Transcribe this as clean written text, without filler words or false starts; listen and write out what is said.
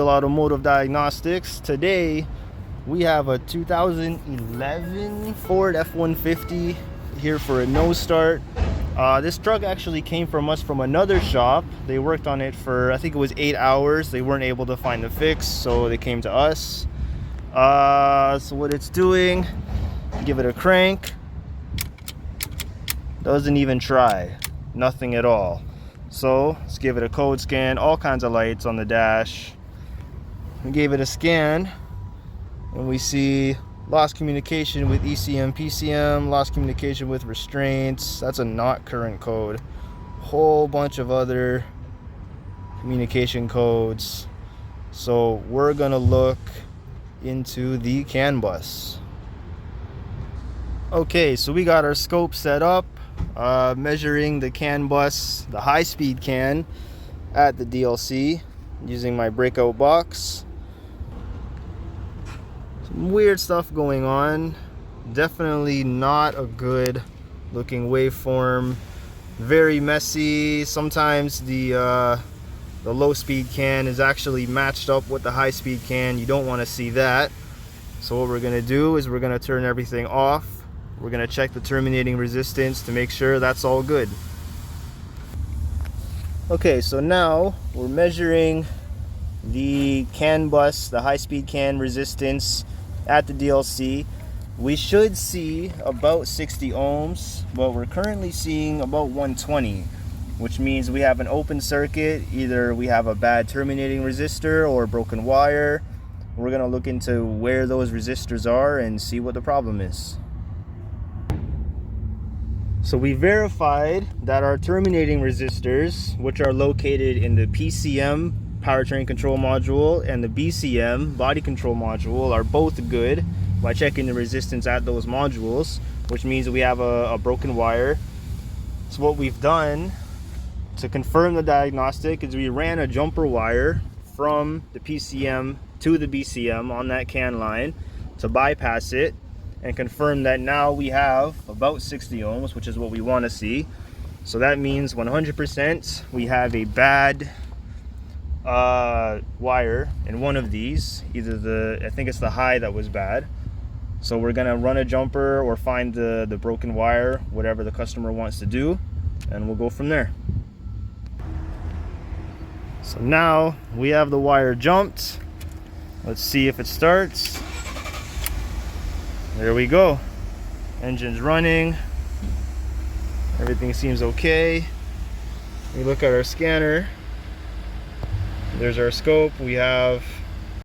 Automotive Diagnostics. Today we have a 2011 Ford F-150 here for a no start. This truck actually came from us from another shop. They worked on it for, I think it was 8 hours. They weren't able to find the fix, so they came to us. So what it's doing, give it a crank, doesn't even try, nothing at all. So let's give it a code scan, all kinds of lights on the dash. We gave it a scan and we see lost communication with ECM, PCM, lost communication with restraints. That's a not current code. Whole bunch of other communication codes. So we're gonna look into the CAN bus. Okay, so we got our scope set up, measuring the CAN bus, the high-speed CAN at the DLC using my breakout box. Some weird stuff going on. Definitely not a good looking waveform. Very messy. Sometimes the low speed CAN is actually matched up with the high speed CAN. You don't want to see that. So what we're going to do is we're going to turn everything off. We're going to check the terminating resistance to make sure that's all good. Okay, so now we're measuring the CAN bus, the high-speed CAN resistance at the DLC. We should see about 60 ohms, but we're currently seeing about 120, which means we have an open circuit. Either we have a bad terminating resistor or a broken wire. We're going to look into where those resistors are and see what the problem is. So we verified that our terminating resistors, which are located in the PCM powertrain control module and the BCM body control module, are both good by checking the resistance at those modules, which means we have a broken wire. So what we've done to confirm the diagnostic is we ran a jumper wire from the PCM to the BCM on that CAN line to bypass it and confirm that now we have about 60 ohms, which is what we want to see. So that means 100% we have a bad wire in one of these, either I think it's the high that was bad. So we're gonna run a jumper or find the broken wire, whatever the customer wants to do, and we'll go from there. So now we have the wire jumped. Let's see if it starts. There we go. Engine's running. Everything seems okay. We look at our scanner. There's our scope. We have